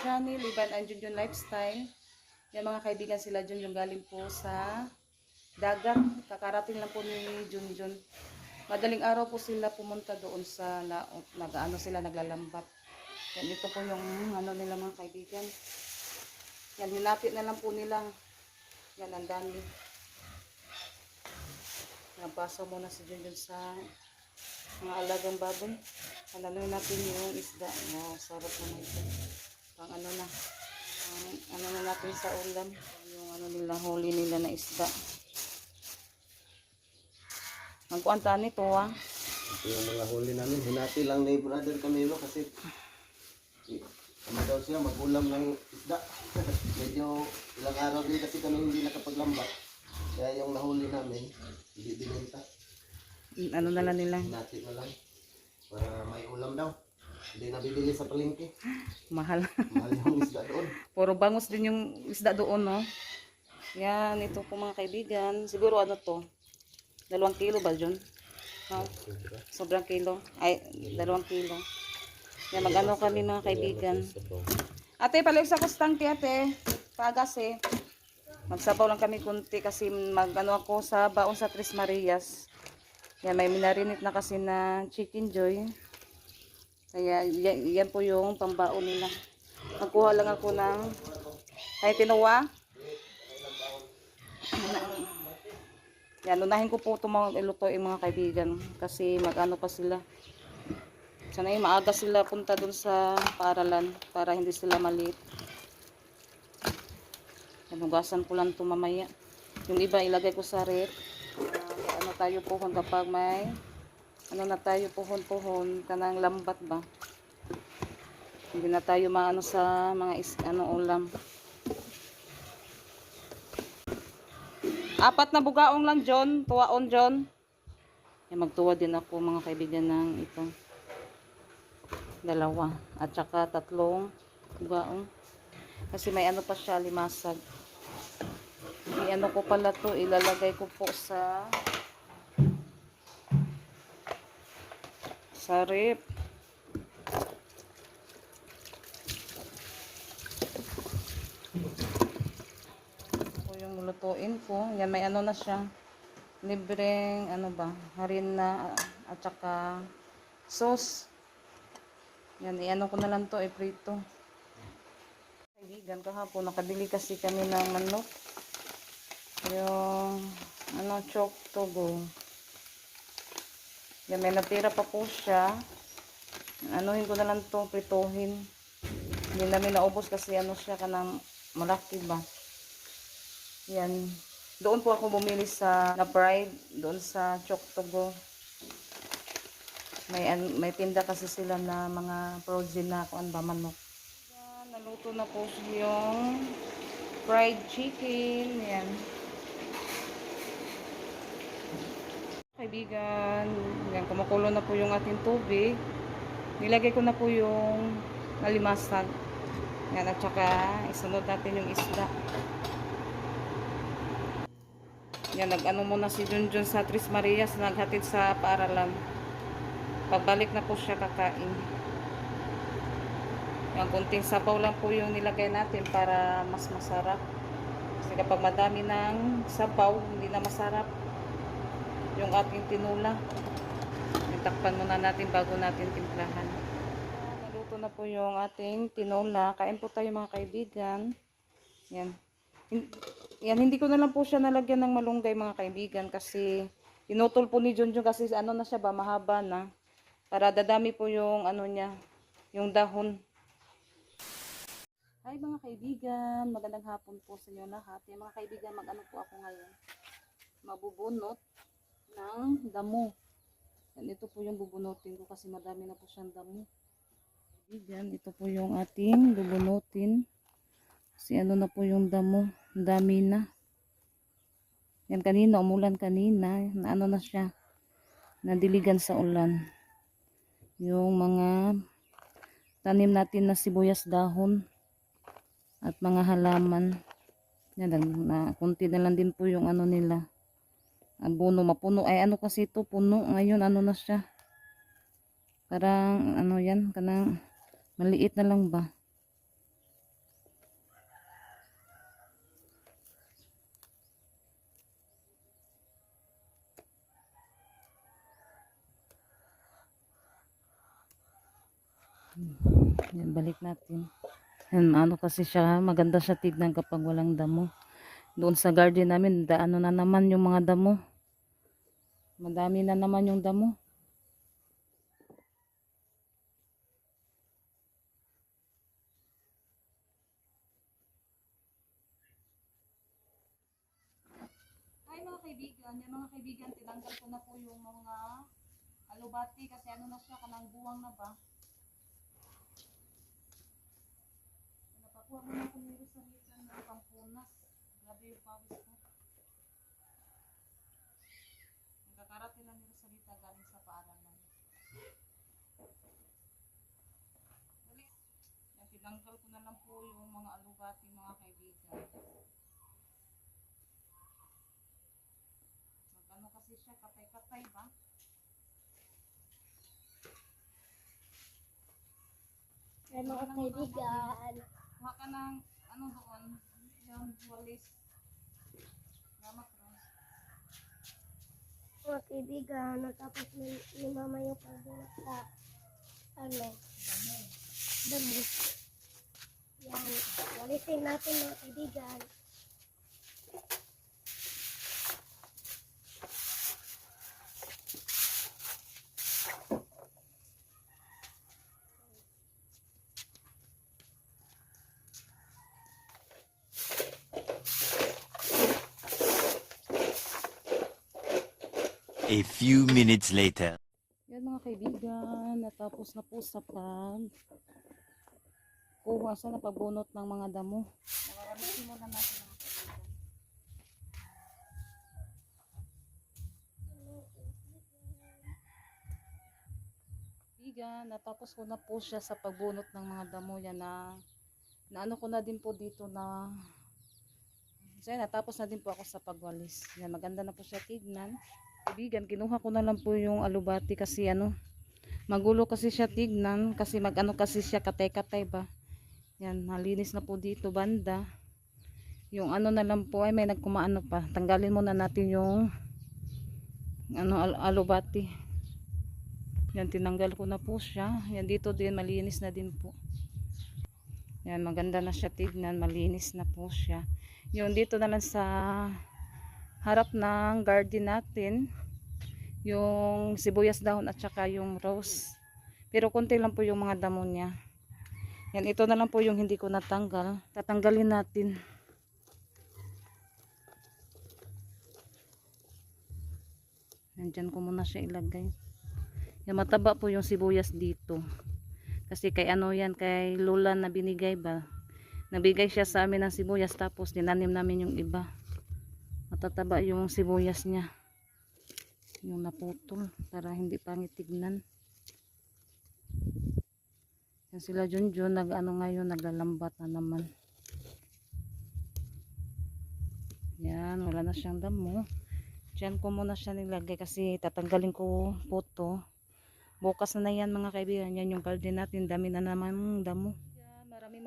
channel, Ivan and Junjun Lifestyle. Yan mga kaibigan, sila Junjun galing po sa dagat. Kakarating lang po ni Junjun. Madaling araw po sila pumunta doon sa naglalambat. Yan, ito po yung ano nila mga kaibigan. Yan, hinapit na lang po nila. Yan, ang dami. Napasa muna si Junjun sa mga alagang baboy. Alaluin natin yung isda. No, sarap naman ito. Pang ano na. Ano na natin sa ulam. Yung ano nila, huli nila na isda. Magkuantaan nito ha. Ito yung mga huli namin. Hinati lang ni Brother Camilo kasi ano daw siya mag-ulam ng isda. Medyo ilang araw din kasi kami hindi nakapaglambat. Kaya yung nahuli namin, hindi binenta. Ano na lang nila. Hinati na lang. Para may ulam daw. Hindi nabibili sa palengke. Mahal. Mahal yung isda doon. Puro bangus din yung isda doon, no? Yan, ito po mga kaibigan. Siguro ano to? 2 kilo ba, John? No? Sobrang kilo. Ay, 2 kilo. Yan, mag-ano kami mga kaibigan. Ate, palig sa kustangke, ate. Pagas eh. Magsabaw lang kami kunti kasi mag-ano ako sa baon sa Tres Marias. Yan, may minarinit na kasi na chicken joy. Kaya yan po yung pambaon nila. Magkuha lang ako ng ay tinowa. Yan, unahin ko po ito mga ilutuin mga kaibigan. Kasi mag-ano pa sila. Sana yung maaga sila punta dun sa paaralan para hindi sila maliit. Hugasan ko lang ito mamaya. Yung iba ilagay ko sa rep. Ano tayo pohon kapag may ano na tayo pohon-pohon kanang lambat ba. Hindi na tayo maano sa mga ulam. 4 na bugaong lang, John. Tuwaon, John. Magtuwa din ako mga kaibigan ng ito. 2 at saka 3 bugaong. Kasi may ano pa siya, limasag. I-ano ko pala to, ilalagay ko po sa rep. Ito yung lutuin ko. Yan, may ano na siya. Libreng, ano ba, harina at saka sauce. Yan, i-ano ko na lang to, iprito. Kaibigan, kahapon nakabili kasi kami ng manok. Yung ano, chok togo. Yan, may natira pa po siya. Anuhin ko na lang itong prituhin. Hindi namin naubos kasi ano siya kanang malaki ba. Yan. Doon po ako bumili sa na-fried. Doon sa chok togo. May tinda kasi sila na mga frozen na kuan ba manok. Yan, naluto na po yung fried chicken. Yan. Kaibigan, yan, kumukulo na po yung ating tubig. Nilagay ko na po yung nalimasag. Yan, at saka isunod natin yung isda. Yan, nag-ano muna si Junjun sa Tres Marias, naghatid sa paaralan. Pagbalik na po siya kakain. Yan, kunting sabaw lang po yung nilagay natin para mas masarap. Kasi kapag madami ng sabaw, hindi na masarap yung ating tinula. Itakpan muna natin bago natin timplahan. Naluto na po yung ating tinula. Kain po tayo mga kaibigan. Yan. Yan, hindi ko na lang po siya nalagyan ng malunggay mga kaibigan kasi inutol po ni Junjun kasi ano na siya ba, mahaba na. Para dadami po yung ano niya, yung dahon. Hi mga kaibigan, magandang hapon po sa inyo lahat. Yan mga kaibigan, mag-ano po ako ngayon. Mabubunot ng damo. Yan, ito po yung bubunutin ko kasi madami na po siyang damo. Yan, ito po yung ating bubunutin. Kasi ano na po yung damo. Dami na. Yan, kanina, umulan kanina. Na ano na siya. Nadiligan sa ulan. Yung mga tanim natin na sibuyas dahon. At mga halaman. Yan, kunti na lang din po yung ano nila. Abono, mapuno. Ay ano kasi ito, puno. Ngayon ano na siya. Parang ano yan, kanang maliit na lang ba. Yan, balik natin. Yan, ano kasi siya, maganda siya tignan kapag walang damo. Doon sa garden namin, ano na naman yung mga damo. Madami na naman yung damo. Ay mga kaibigan, yung mga kaibigan, tinanggal ko na po yung mga alubati kasi ano na siya, kanang buwang na ba. Napakuha ko na kung sa litan ng pampunas. Grabe yung pawis ko. Nagkakarating lang nila sa litan galing sa paaralan. Dali. Yan, tinanggal ko na lang po yung mga alubati mga kaibigan. Ano kasi siya, katay-katay ba? Ay, mga kaibigan. Kuha ka ng, ano doon, yung walis. Salamat ron. Mga kaibigan, natapos ni mama yung pagbulat sa, damo. Yan, walisin natin mga kaibigan. A few minutes later. Yan mga kaibigan, natapos na po sa kuha sa napagbunot ng mga damo. Nakakamitin muna natin mga kaibigan. Kaibigan, natapos ko na po siya sa pagbunot ng mga damo. Yan na ano ko na din po dito na so yan, natapos na din po ako sa pagwalis. Yan, maganda na po siya tignan. Kaibigan, kinuha ko na lang po yung alubati kasi ano, magulo kasi siya tignan kasi magano kasi siya katay-katay ba. Yan, malinis na po dito banda. Yung ano na lang po ay may nagkumaano pa. Tanggalin muna natin yung ano alubati. Yan, tinanggal ko na po siya. Yan, dito din malinis na din po. Yan, maganda na siya tignan, malinis na po siya. Yung dito na lang sa harap ng garden natin, yung sibuyas dahon at saka yung rose. Pero konti lang po yung mga damo niya. Yan, ito na lang po yung hindi ko natanggal. Tatanggalin natin. Yan, dyan ko muna siya ilagay. Yan, mataba po yung sibuyas dito. Kasi kay ano yan, kay Lola na binigay ba. Nabigay siya sa amin ng sibuyas tapos dinanim namin yung iba. Matataba yung sibuyas niya. Yung naputol para hindi pangit tignan. Yan sila Junjun nag-ano ngayon, naglalambat na naman. Yan, wala na siyang damo. Diyan ko muna siya nilagay kasi tatanggalin ko po to. Bukas na yan mga kaibigan. Yan yung garden natin, dami na naman damo.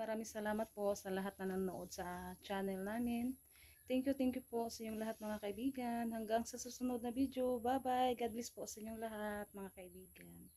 Maraming salamat po sa lahat na nanonood sa channel namin. Thank you po sa inyong lahat mga kaibigan. Hanggang sa susunod na video. Bye bye. God bless po sa inyong lahat mga kaibigan.